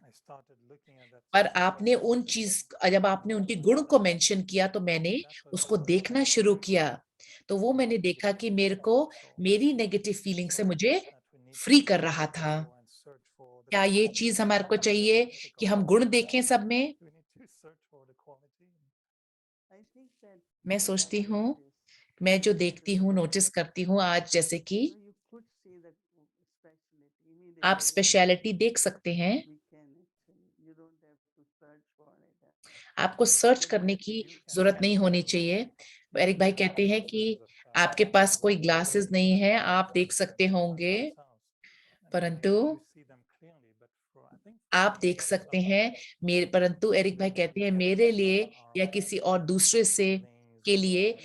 Speaker 7: I started looking at that
Speaker 2: पर
Speaker 7: physical
Speaker 2: आपने उन
Speaker 7: quality.
Speaker 2: चीज, जब आपने उनके गुण को मेंशन किया तो मैंने
Speaker 7: That was the
Speaker 2: उसको
Speaker 7: first
Speaker 2: देखना
Speaker 7: time I
Speaker 2: शुरू
Speaker 7: realized
Speaker 2: किया, तो वो मैंने
Speaker 7: the
Speaker 2: देखा कि मेरे
Speaker 7: depth
Speaker 2: को
Speaker 7: of the soul.
Speaker 2: मेरी नेगेटिव फीलिंग से
Speaker 7: So is
Speaker 2: मुझे
Speaker 7: it that we need
Speaker 2: free
Speaker 7: to
Speaker 2: कर रहा था।
Speaker 7: go and search for the
Speaker 2: क्या ये
Speaker 7: quality
Speaker 2: चीज
Speaker 7: in
Speaker 2: हमारे को
Speaker 7: every
Speaker 2: चाहिए
Speaker 7: physical
Speaker 2: कि हम
Speaker 7: soul?
Speaker 2: गुण देखें सब में?
Speaker 7: Do we need to search for the quality?
Speaker 1: I think that
Speaker 2: मैं
Speaker 1: what I
Speaker 2: सोचती हूँ,
Speaker 1: noticed
Speaker 2: मैं जो
Speaker 1: is
Speaker 2: देखती हूँ, नोटिस करती हूँ आज, जैसे कि
Speaker 1: you could see that specialty
Speaker 2: आप
Speaker 1: immediately.
Speaker 2: स्पेशलिटी देख सकते हैं,
Speaker 1: We can actually, you don't have to search for it.
Speaker 2: आपको सर्च
Speaker 1: But
Speaker 2: करने
Speaker 1: what
Speaker 2: की
Speaker 7: You can
Speaker 2: जरूरत नहीं
Speaker 7: see
Speaker 2: होनी
Speaker 7: it.
Speaker 2: चाहिए।
Speaker 7: You
Speaker 2: एरिक
Speaker 7: can
Speaker 2: भाई
Speaker 7: have
Speaker 2: कहते हैं कि
Speaker 7: glasses, but
Speaker 2: आपके पास कोई
Speaker 7: you
Speaker 2: ग्लासेस
Speaker 7: can
Speaker 2: नहीं
Speaker 7: see
Speaker 2: है,
Speaker 7: them
Speaker 2: आप देख सकते
Speaker 7: by
Speaker 2: होंगे,
Speaker 7: themselves. And
Speaker 2: परंतु
Speaker 7: you see them clearly, but I think for
Speaker 2: आप
Speaker 7: me,
Speaker 2: देख सकते हैं मेरे, परंतु एरिक भाई कहते हैं मेरे लिए या किसी और दूसरे से के लिए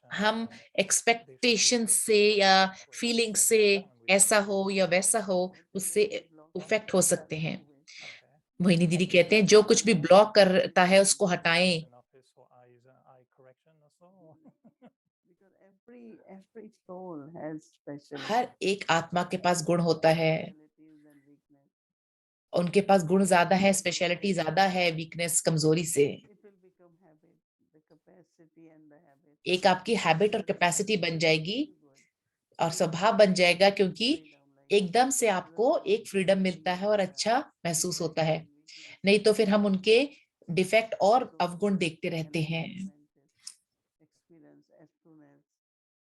Speaker 2: हम एक्सपेक्टेशन से या फीलिंग से ऐसा हो या वैसा हो, उससे इफेक्ट हो सकते हैं। मोहिनी दीदी कहते हैं जो कुछ भी ब्लॉक करता है उसको हटाएं।
Speaker 1: because every soul has specialty.
Speaker 2: हर एक आत्मा के पास गुण होता है,
Speaker 1: Specialties and weakness.
Speaker 2: उनके पास गुण ज्यादा है, स्पेशलिटी ज्यादा है वीकनेस कमजोरी से।
Speaker 1: It will become habit, the capacity and the habit.
Speaker 2: एक आपकी हैबिट और कैपेसिटी बन जाएगी और स्वभाव बन जाएगा, क्योंकि एकदम से आपको एक फ्रीडम मिलता है और अच्छा महसूस होता है। नहीं तो फिर हम उनके डिफेक्ट और अवगुण देखते रहते हैं।
Speaker 1: Experience as soon as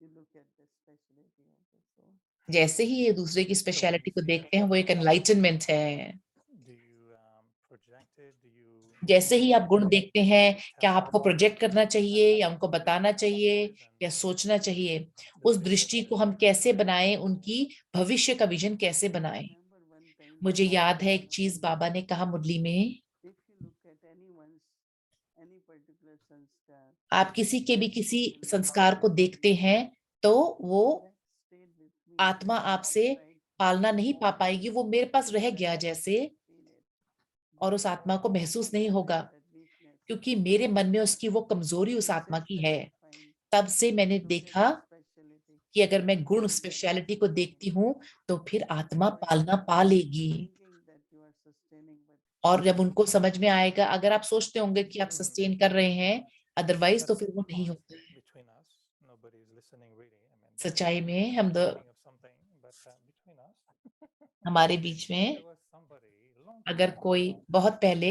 Speaker 1: you look at the specialty of the soul.
Speaker 2: जैसे ही ये दूसरे की स्पेशलिटी को देखते हैं, वो एक एनलाइटनमेंट है। जैसे ही आप गुण देखते हैं, क्या आपको प्रोजेक्ट करना चाहिए या उनको बताना चाहिए या सोचना चाहिए? उस दृष्टि को हम कैसे बनाएं, उनकी भविष्य का विजन कैसे बनाएं? मुझे याद है एक चीज बाबा ने कहा मुरली में,
Speaker 1: If you look at any particular sanskar,
Speaker 2: आप किसी के भी किसी संस्कार को देखते हैं तो वो
Speaker 1: that stayed with me.
Speaker 2: आत्मा आपसे पालना नहीं पा पाएगी, वो मेरे पास रह गया जैसे, और उस आत्मा को महसूस नहीं होगा, क्योंकि मेरे मन में उसकी वो कमजोरी उस आत्मा की है। तब से मैंने देखा कि अगर मैं गुण स्पेशलिटी को देखती हूँ तो फिर आत्मा पालना पा लेगी। और जब उनको समझ में आएगा, अगर आप सोचते होंगे कि आप सस्टेन कर रहे हैं, अदरवाइज तो फिर वो नहीं होता है। सच्चाई में हम दो, हमारे बीच में अगर कोई बहुत पहले,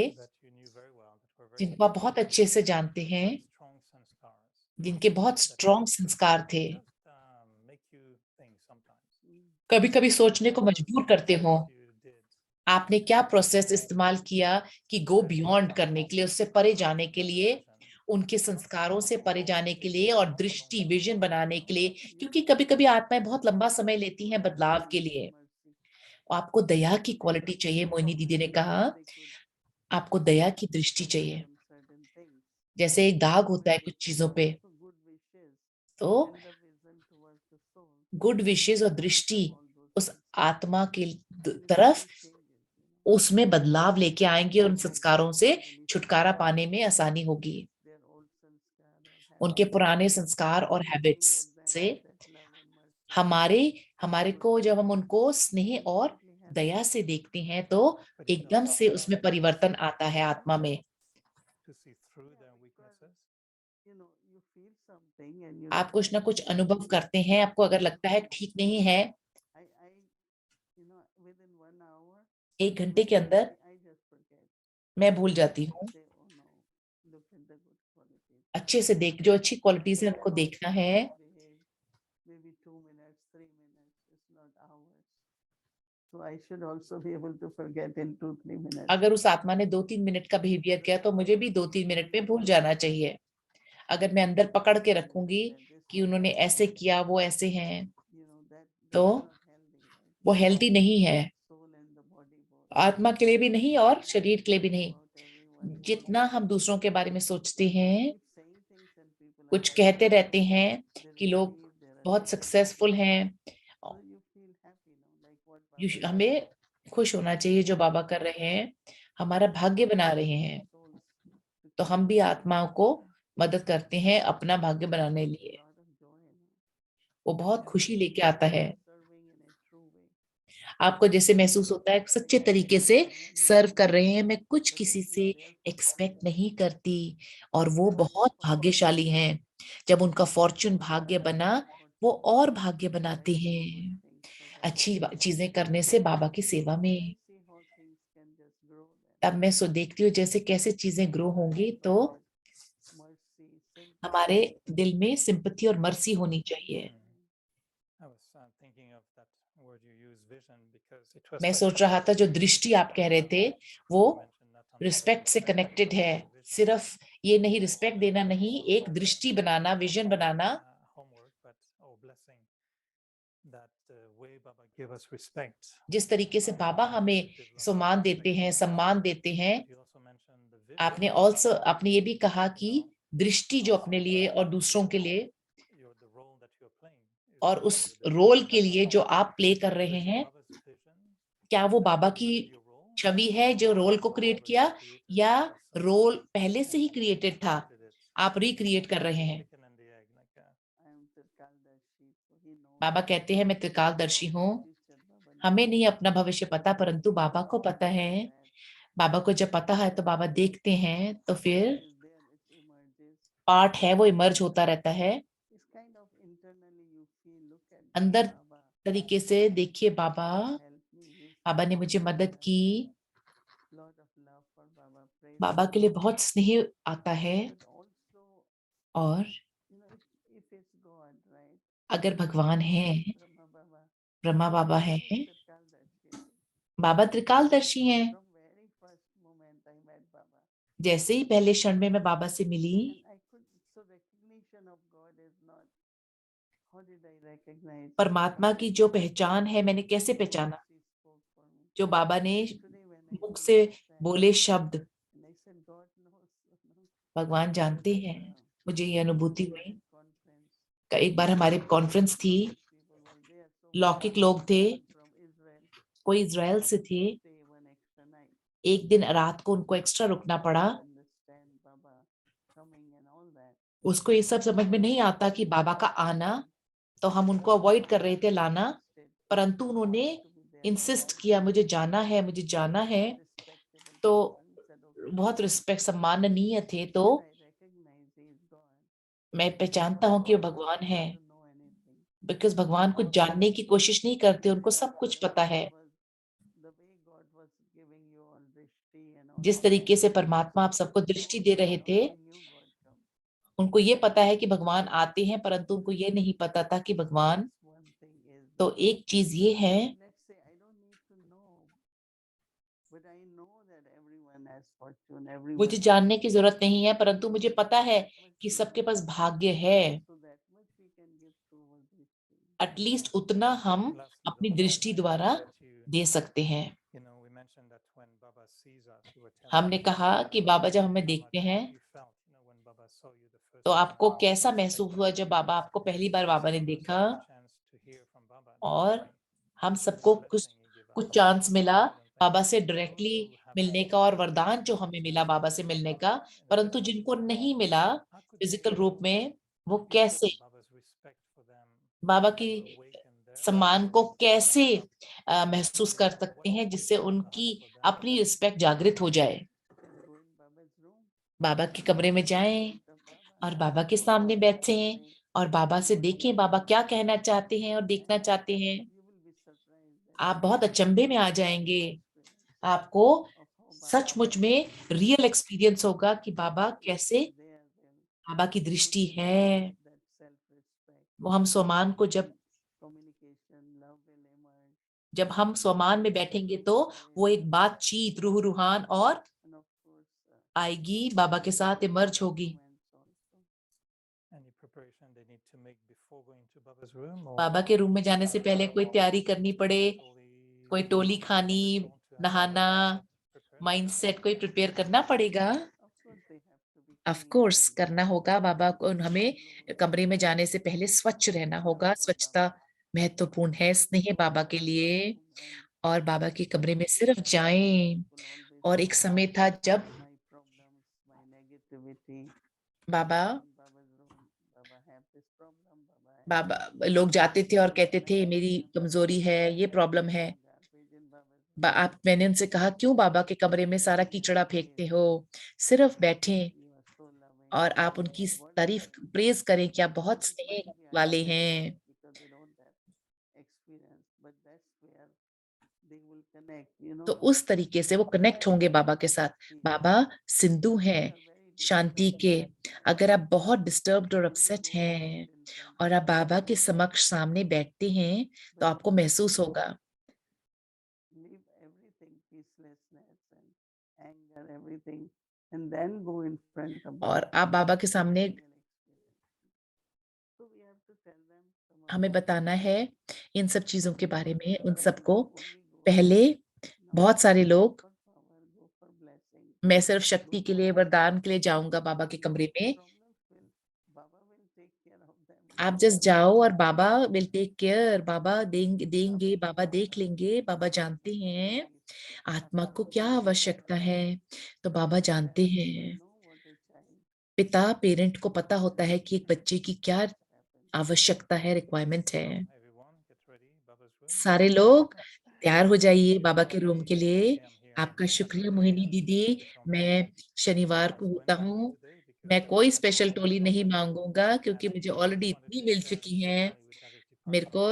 Speaker 2: जिनको आप बहुत अच्छे से जानते हैं, जिनके बहुत स्ट्रॉन्ग संस्कार थे, कभी कभी सोचने को मजबूर करते हो, आपने क्या प्रोसेस इस्तेमाल किया कि गो बियॉन्ड करने के लिए, उससे परे जाने के लिए, उनके संस्कारों से परे जाने के लिए और दृष्टि विजन बनाने के लिए, क्योंकि कभी कभी आत्माएं बहुत लंबा समय लेती हैं बदलाव के लिए। आपको दया की क्वालिटी चाहिए, मोहिनी दीदी ने कहा, आपको दया की दृष्टि चाहिए। जैसे एक दाग होता है कुछ चीजों पे, तो गुड विशेस और दृष्टि उस आत्मा के तरफ, उसमें बदलाव लेके आएंगे, उन संस्कारों से छुटकारा पाने में आसानी होगी, उनके पुराने संस्कार और हैबिट्स से। हमारे को जब हम उनको स्नेह और दया से देखते हैं तो एकदम से उसमें परिवर्तन आता है आत्मा में। आप कुछ ना कुछ अनुभव करते हैं, आपको अगर लगता है ठीक नहीं है, 1 घंटे के अंदर मैं भूल जाती हूँ। अच्छे से देख, जो अच्छी क्वालिटीज है उनको देखना है।
Speaker 1: So I should also be able to forget in 2-3 minutes.
Speaker 2: अगर उस आत्मा ने 2-3 मिनट का बिहेवियर किया तो मुझे भी 2-3 मिनट में भूल जाना चाहिए। अगर मैं अंदर पकड़ के रखूंगी कि उन्होंने ऐसे किया, वो ऐसे हैं, तो वो हेल्दी नहीं है, आत्मा के लिए भी नहीं और शरीर के लिए भी नहीं। जितना हम दूसरों के बारे में सोचते हैं, कुछ कहते रहते हैं कि लोग बहुत सक्सेसफुल हैं, हमें खुश होना चाहिए जो बाबा कर रहे हैं, हमारा भाग्य बना रहे हैं, तो हम भी आत्माओं को मदद करते हैं अपना भाग्य बनाने लिए। वो बहुत खुशी लेके आता है। आपको जैसे महसूस होता है सच्चे तरीके से सर्व कर रहे हैं, मैं कुछ किसी से एक्सपेक्ट नहीं करती, और वो बहुत भाग्यशाली हैं। जब उनका फॉर्चून भाग्य बना, वो और भाग्य बनाते हैं अच्छी चीजें करने से बाबा की सेवा में। तब मैं देखती हूँ जैसे कैसे चीजें ग्रो होंगी, तो हमारे दिल में सिंपैथी और मर्सी होनी चाहिए।
Speaker 7: I was thinking of that word you use, vision, because it was
Speaker 2: मैं
Speaker 7: quite
Speaker 2: सोच रहा था जो दृष्टि आप कह रहे थे वो
Speaker 7: mentioned that on
Speaker 2: रिस्पेक्ट से कनेक्टेड है। सिर्फ ये नहीं, रिस्पेक्ट देना नहीं, एक दृष्टि बनाना, विजन बनाना।
Speaker 7: homework, but blessing that way Baba give us respect.
Speaker 2: जिस तरीके से बाबा हमें सम्मान देते हैं, सम्मान देते हैं।
Speaker 7: You also mentioned the vision.
Speaker 2: आपने ये भी कहा कि दृष्टि जो अपने लिए और दूसरों के लिए,
Speaker 7: The role that you're playing is
Speaker 2: और उस रोल के लिए जो आप प्ले कर रहे हैं,
Speaker 7: Baba's vision.
Speaker 2: क्या वो बाबा की छवि है जो रोल को क्रिएट किया, या रोल पहले से ही क्रिएटेड था, आप रिक्रिएट कर रहे हैं? बाबा कहते हैं मैं त्रिकालदर्शी हूँ, हमें नहीं अपना भविष्य पता, परंतु बाबा को पता है। बाबा को जब पता है तो बाबा देखते हैं, तो फिर पार्ट है वो इमर्ज होता रहता है। अंदर तरीके से देखिए, बाबा बाबा ने मुझे मदद की। बाबा के लिए बहुत स्नेह आता है। और अगर भगवान है, ब्रह्मा बाबा है, बाबा त्रिकालदर्शी हैं। जैसे ही पहले क्षण में मैं बाबा से मिली, परमात्मा की जो पहचान है, मैंने कैसे पहचाना? जो बाबा ने मुख से बोले शब्द, भगवान जानते हैं। मुझे ये अनुभूति हुई। एक बार हमारे कॉन्फ्रेंस थी, लौकिक लोग थे, कोई इजराइल से थे। एक दिन रात को उनको एक्स्ट्रा रुकना पड़ा। उसको ये सब समझ में नहीं आता कि बाबा का आना, तो हम उनको अवॉइड कर रहे थे लाना, परंतु उन्होंने इंसिस्ट किया मुझे जाना है, मुझे जाना है। तो बहुत रिस्पेक्ट, सम्माननीय थे। तो मैं पहचानता हूँ कि वो भगवान है, बिकॉज भगवान कुछ जानने की कोशिश नहीं करते, उनको सब कुछ पता है। जिस तरीके से परमात्मा आप सबको दृष्टि दे रहे थे, उनको ये पता है कि भगवान आते हैं, परंतु उनको ये नहीं पता था कि भगवान। तो एक चीज ये है, मुझे जानने की जरूरत नहीं है, परंतु मुझे पता है कि सबके पास भाग्य है। एटलीस्ट उतना हम अपनी दृष्टि द्वारा दे सकते हैं। हमने कहा कि बाबा जब हमें देखते हैं, तो आपको कैसा महसूस हुआ जब बाबा आपको पहली बार बाबा ने देखा? और हम सबको कुछ चांस मिला बाबा से डायरेक्टली मिलने का, और वरदान जो हमें मिला बाबा से मिलने का, परंतु जिनको नहीं मिला फिजिकल रूप में, वो कैसे बाबा की सम्मान को कैसे महसूस कर सकते हैं, जिससे उनकी अपनी रिस्पेक्ट जागृत हो जाए। बाबा के कमरे में जाएं और बाबा के सामने बैठे और बाबा से देखें बाबा क्या कहना चाहते हैं और देखना चाहते हैं। आप बहुत अचंभे में आ जाएंगे। आपको सचमुच में रियल एक्सपीरियंस होगा कि बाबा कैसे, बाबा की दृष्टि है वो। हम स्वमान को जब हम स्वमान में बैठेंगे तो वो एक बातचीत रूह रूहान और आएगी, बाबा के साथ इमर्ज होगी। बाबा के रूम में जाने से पहले कोई तैयारी करनी पड़े, कोई टोली खानी, नहाना, माइंडसेट कोई प्रिपेयर करना पड़ेगा? ऑफ कोर्स करना होगा। बाबा को हमें कमरे में जाने से पहले स्वच्छ रहना होगा। स्वच्छता महत्वपूर्ण है, स्नेह बाबा के लिए। और बाबा के कमरे में सिर्फ जाएं। और एक समय था जब बाबा बाबा लोग जाते थे और कहते थे मेरी कमजोरी है, ये प्रॉब्लम है। आप मैंने उनसे कहा क्यों बाबा के कमरे में सारा कीचड़ा फेंकते हो, सिर्फ बैठें और आप उनकी तारीफ प्रेज करें कि आप बहुत स्नेह वाले हैं। तो उस तरीके से वो कनेक्ट होंगे बाबा के साथ। बाबा सिंधु हैं शांति के। अगर आप बहुत डिस्टर्ब्ड और अपसेट हैं और आप बाबा के समक्ष सामने बैठते हैं तो आपको महसूस होगा। और आप बाबा के सामने हमें बताना है इन सब चीजों के बारे में। उन सबको पहले बहुत सारे लोग, मैं सिर्फ शक्ति के लिए, वरदान के लिए जाऊंगा बाबा के कमरे में। आप जस्ट जाओ और बाबा विल टेक केयर, बाबा देंगे, बाबा देख लेंगे। बाबा जानते हैं आत्मा को क्या आवश्यकता है, तो बाबा जानते हैं। पिता पेरेंट को पता होता है कि एक बच्चे की क्या आवश्यकता है, रिक्वायरमेंट है। सारे लोग तैयार हो जाइए बाबा के रूम के लिए। आपका शुक्रिया मोहिनी दीदी। मैं शनिवार को होता हूँ, मैं कोई स्पेशल टोली नहीं मांगूंगा क्योंकि मुझे ऑलरेडी इतनी मिल चुकी हैं। मेरे को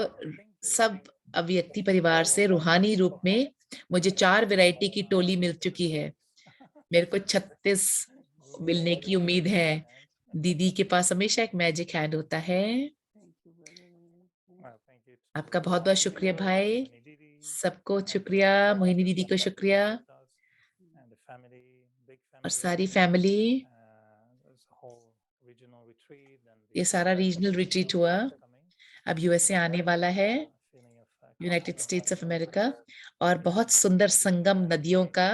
Speaker 2: सब अव्यक्ति परिवार से रूहानी रूप में मुझे 4 वैरायटी की टोली मिल चुकी है। मेरे को 36 मिलने की उम्मीद है। दीदी के पास हमेशा एक मैजिक हैंड होता है। आपका बहुत बहुत शुक्रिया भाई, सबको शुक्रिया, मोहिनी दीदी को शुक्रिया और सारी फैमिली। ये सारा रीजनल रिट्रीट हुआ, अब यूएसए आने वाला है, यूनाइटेड स्टेट्स ऑफ अमेरिका, और बहुत सुंदर संगम नदियों का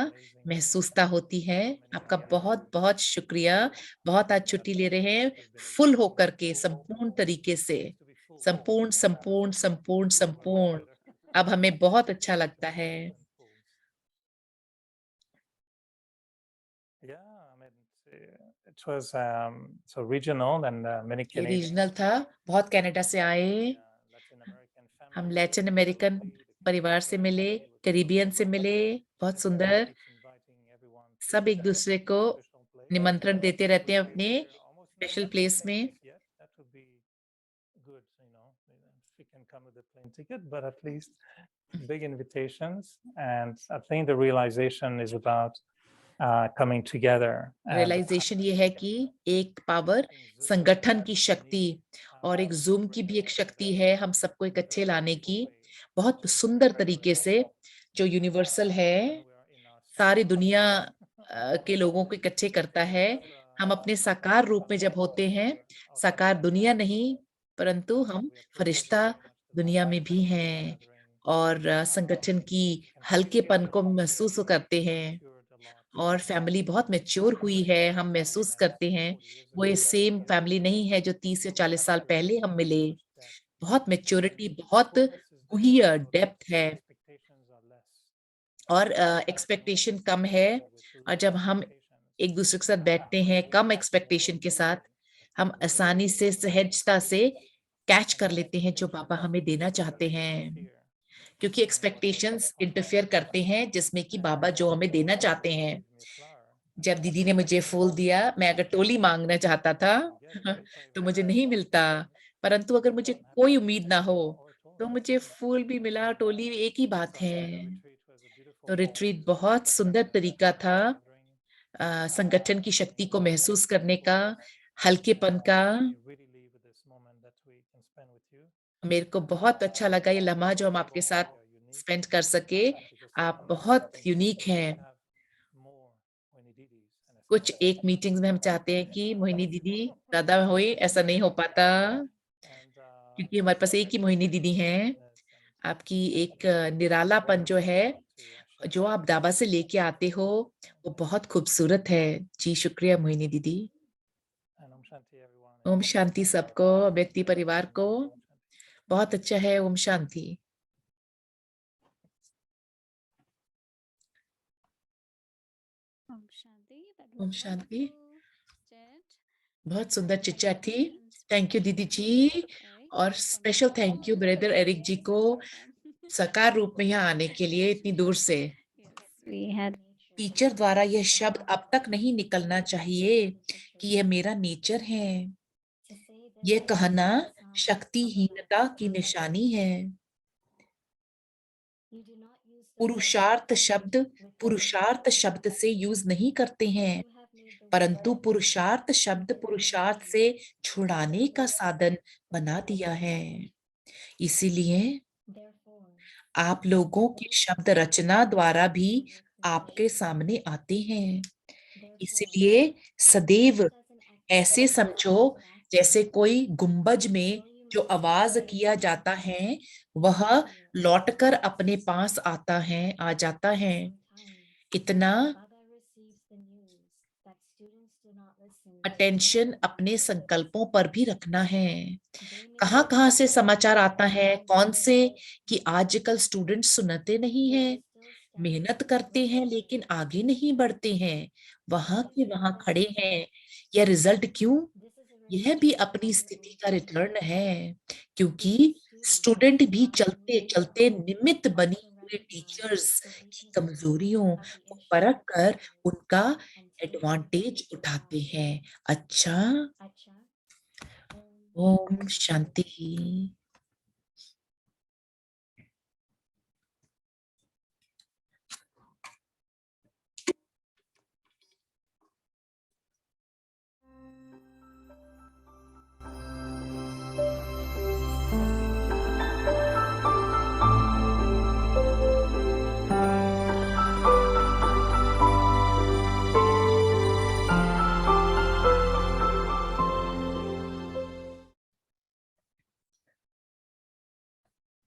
Speaker 2: महसूसता होती है। आपका बहुत बहुत शुक्रिया। बहुत आज छुट्टी ले रहे हैं फुल होकर के, संपूर्ण तरीके से, संपूर्ण संपूर्ण संपूर्ण संपूर्ण। अब हमें बहुत अच्छा लगता है। ये रीजनल था, बहुत कनाडा से आए, हम लैटिन अमेरिकन परिवार से मिले, कैरिबियन से मिले, बहुत सुंदर। सब एक दूसरे को निमंत्रण देते रहते हैं अपने स्पेशल प्लेस में।
Speaker 7: But at least big invitations, and I think the realization is about coming together.
Speaker 2: Realization ये है कि एक पावर, संगठन की शक्ति और एक जूम की भी एक शक्ति है हम सबको इकट्ठे लाने की, बहुत सुंदर तरीके से, जो यूनिवर्सल है, सारी दुनिया के लोगों को इकट्ठे करता है। हम अपने साकार रूप में जब होते हैं, साकार दुनिया नहीं परंतु हम फरिश्ता दुनिया में भी हैं, और संगठन की हल्केपन को महसूस करते हैं। और फैमिली बहुत मैच्योर हुई है, हम महसूस करते हैं वो ये सेम फैमिली नहीं है जो 30 या 40 साल पहले हम मिले। बहुत मैच्योरिटी, बहुत गूढ़ डेप्थ है, और एक्सपेक्टेशन कम है। और जब हम एक दूसरे के साथ बैठते हैं कम एक्सपेक्टेशन के साथ, हम आसानी से, सहजता से कैच कर लेते हैं जो बाबा हमें देना चाहते हैं, क्योंकि एक्सपेक्टेशंस इंटरफेयर करते हैं जिसमें कि बाबा जो हमें देना चाहते हैं। जब दीदी ने मुझे फूल दिया, मैं अगर टोली मांगना चाहता था तो मुझे नहीं मिलता, परंतु अगर मुझे कोई उम्मीद ना हो तो मुझे फूल भी मिला, टोली एक ही बात है। तो रिट्रीट बहुत सुंदर तरीका था संगठन की शक्ति को महसूस करने का, हल्केपन का। मेरे को बहुत अच्छा लगा ये लम्हा जो हम आपके साथ स्पेंड कर सके। आप बहुत यूनिक हैं। कुछ एक मीटिंग्स में हम चाहते हैं कि मोहिनी दीदी ज्यादा होए, ऐसा नहीं हो पाता क्योंकि हमारे पास एक ही मोहिनी दीदी हैं। आपकी एक निरालापन जो है, जो आप दावा से लेके आते हो, वो बहुत खूबसूरत है। जी शुक्रिया मोहिनी दीदी। ओम शांति सबको, व्यक्ति परिवार को। बहुत अच्छा है। ओम शांति। ओम शांति। बहुत सुंदर चिट चैट थी। थैंक यू दीदी जी। और special thank you brother Eric ji को साकार रूप में यहाँ आने के लिए इतनी दूर से।
Speaker 6: We had
Speaker 2: टीचर द्वारा यह शब्द अब तक नहीं निकलना चाहिए कि यह मेरा नेचर है। यह कहना शक्तिहीनता की निशानी है। पुरुषार्थ शब्द से यूज नहीं करते हैं, परंतु पुरुषार्थ शब्द पुरुषार्थ से छुड़ाने का साधन बना दिया है। इसीलिए आप लोगों के शब्द रचना द्वारा भी आपके सामने आते हैं। इसलिए सदैव ऐसे समझो जैसे कोई गुंबज में जो आवाज किया जाता है वह लौटकर अपने पास आ जाता है। इतना अटेंशन अपने संकल्पों पर भी रखना है। कहाँ कहाँ से समाचार आता है, कौन से, कि आजकल स्टूडेंट सुनते नहीं हैं, मेहनत करते हैं लेकिन आगे नहीं बढ़ते हैं, वहां के वहां खड़े हैं। यह रिजल्ट क्यों? यह भी अपनी स्थिति का रिटर्न है, क्योंकि स्टूडेंट भी चलते चलते निमित्त बनी हुए टीचर्स की कमजोरियों को परख कर उनका एडवांटेज उठाते हैं। अच्छा, ओम शांति।